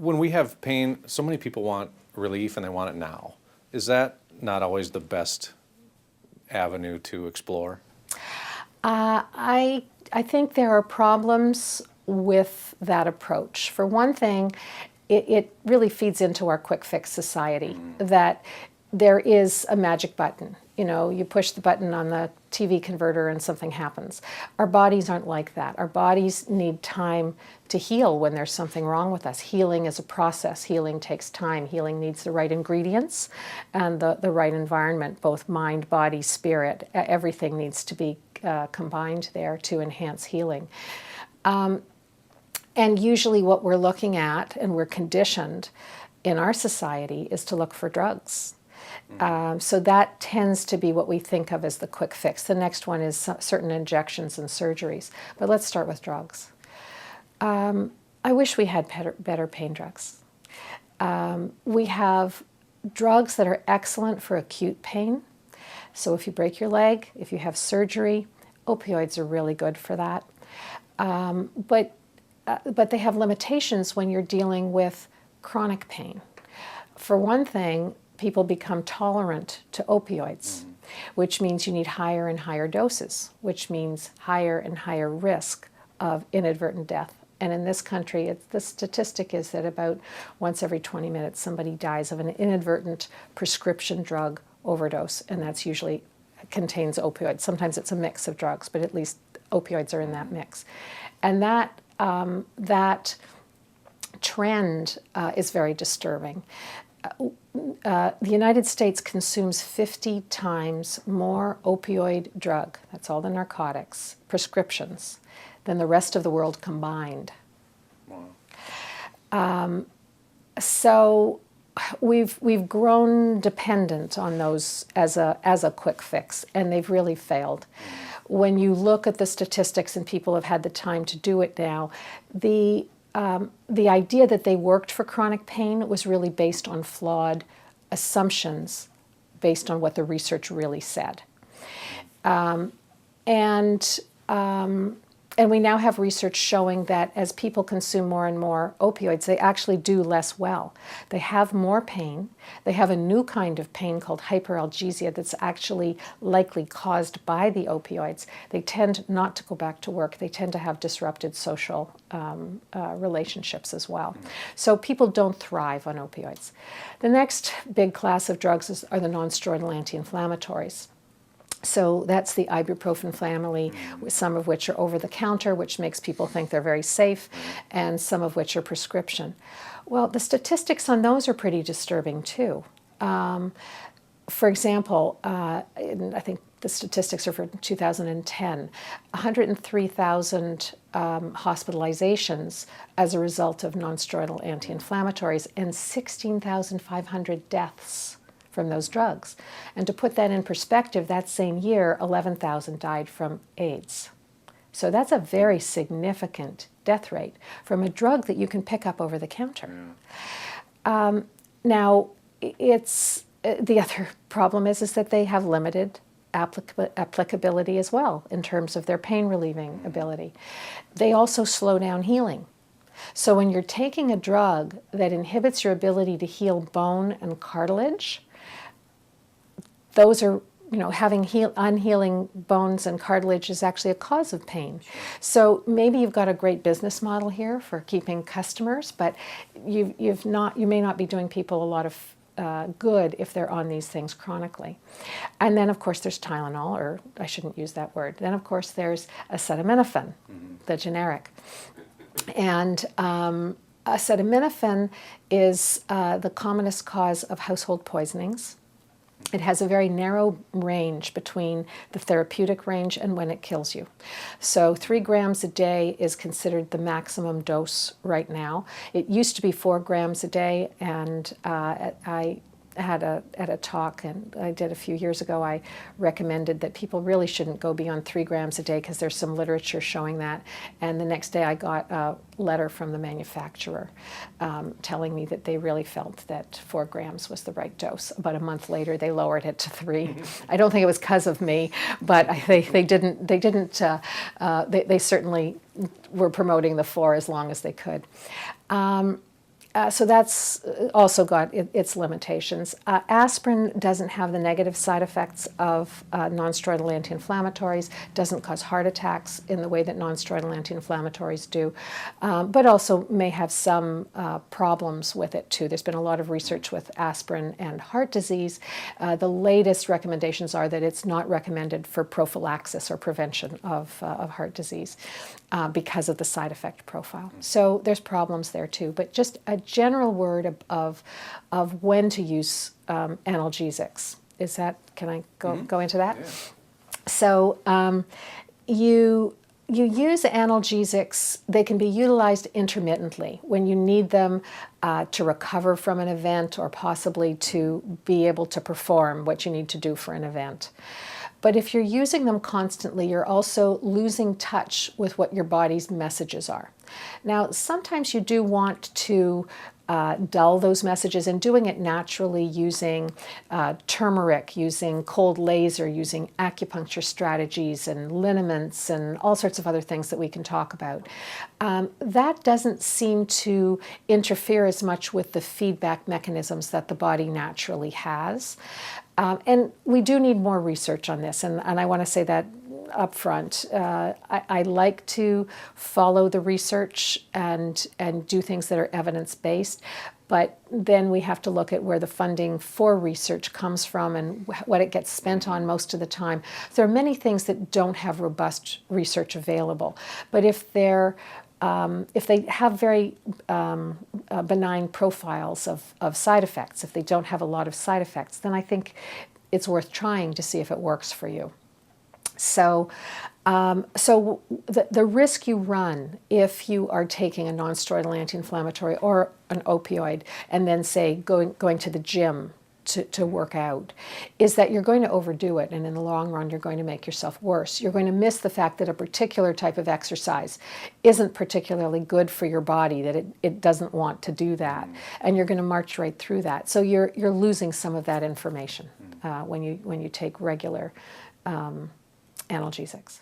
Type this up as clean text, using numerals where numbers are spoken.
When we have pain, so many people want relief and they want it now. Is that not always the best avenue to explore? I think there are problems with that approach. For one thing, it really feeds into our quick fix society that there is a magic button. You know, you push the button on the TV converter and something happens. Our bodies aren't like that. Our bodies need time to heal when there's something wrong with us. Healing is a process. Healing takes time. Healing needs the right ingredients and the right environment, both mind, body, spirit. Everything needs to be combined there to enhance healing. And usually what we're looking at, and we're conditioned in our society, is to look for drugs. So that tends to be what we think of as the quick fix. The next one is certain injections and surgeries. But let's start with drugs. I wish we had better pain drugs. We have drugs that are excellent for acute pain. So if you break your leg, if you have surgery, opioids are really good for that. But they have limitations when you're dealing with chronic pain. For one thing, people become tolerant to opioids, which means you need higher and higher doses, which means higher and higher risk of inadvertent death. And in this country, the statistic is that about once every 20 minutes, somebody dies of an inadvertent prescription drug overdose, and that's usually contains opioids. Sometimes it's a mix of drugs, but at least opioids are in that mix. And that trend is very disturbing. The United States consumes 50 times more opioid drug, that's all the narcotics, prescriptions, than the rest of the world combined. Wow. So we've grown dependent on those as a quick fix, and they've really failed. When you look at the statistics, and people have had the time to do it now, the idea that they worked for chronic pain was really based on flawed assumptions based on what the research really said. And we now have research showing that as people consume more and more opioids, they actually do less well. They have more pain. They have a new kind of pain called hyperalgesia that's actually likely caused by the opioids. They tend not to go back to work. They tend to have disrupted social relationships as well. So people don't thrive on opioids. The next big class of drugs are the non-steroidal anti-inflammatories. So that's the ibuprofen family, some of which are over-the-counter, which makes people think they're very safe, and some of which are prescription. Well, the statistics on those are pretty disturbing too. For example, I think the statistics are for 2010, 103,000 hospitalizations as a result of non-steroidal anti-inflammatories and 16,500 deaths from those drugs. And to put that in perspective, that same year, 11,000 died from AIDS. So that's a very significant death rate from a drug that you can pick up over the counter. Yeah. Now, the other problem is that they have limited applicability as well in terms of their pain relieving ability. They also slow down healing. So when you're taking a drug that inhibits your ability to heal bone and cartilage, those are, having unhealing bones and cartilage is actually a cause of pain. So maybe you've got a great business model here for keeping customers, but you may not be doing people a lot of good if they're on these things chronically. And then, of course, there's Tylenol, or I shouldn't use that word. Then, of course, there's acetaminophen, the generic. And acetaminophen is the commonest cause of household poisonings. It has a very narrow range between the therapeutic range and when it kills you. So 3 grams a day is considered the maximum dose right now. It used to be 4 grams a day, and I had at a talk, and I did a few years ago, I recommended that people really shouldn't go beyond 3 grams a day because there's some literature showing that. And the next day I got a letter from the manufacturer telling me that they really felt that 4 grams was the right dose. About a month later, they lowered it to 3. I don't think it was because of me, but they certainly were promoting the 4 as long as they could. So that's also got its limitations. Aspirin doesn't have the negative side effects of non-steroidal anti-inflammatories, doesn't cause heart attacks in the way that non-steroidal anti-inflammatories do, but also may have some problems with it too. There's been a lot of research with aspirin and heart disease. The latest recommendations are that it's not recommended for prophylaxis or prevention of heart disease because of the side effect profile. So there's problems there too, but just a general word of when to use analgesics. Is that, can I go into that? Yeah. So you use analgesics, they can be utilized intermittently when you need them to recover from an event or possibly to be able to perform what you need to do for an event. But if you're using them constantly, you're also losing touch with what your body's messages are. Now, sometimes you do want to dull those messages, and doing it naturally using turmeric, using cold laser, using acupuncture strategies and liniments and all sorts of other things that we can talk about. That doesn't seem to interfere as much with the feedback mechanisms that the body naturally has. And we do need more research on this, and I want to say that up front. I like to follow the research and do things that are evidence-based, but then we have to look at where the funding for research comes from and what it gets spent on most of the time. There are many things that don't have robust research available, but if they have very benign profiles of side effects, if they don't have a lot of side effects, then I think it's worth trying to see if it works for you. So the risk you run if you are taking a non-steroidal anti-inflammatory or an opioid and then, say, going to the gym to work out, is that you're going to overdo it, and in the long run you're going to make yourself worse. You're going to miss the fact that a particular type of exercise isn't particularly good for your body, that it doesn't want to do that, and you're going to march right through that. So you're losing some of that information when you take regular analgesics.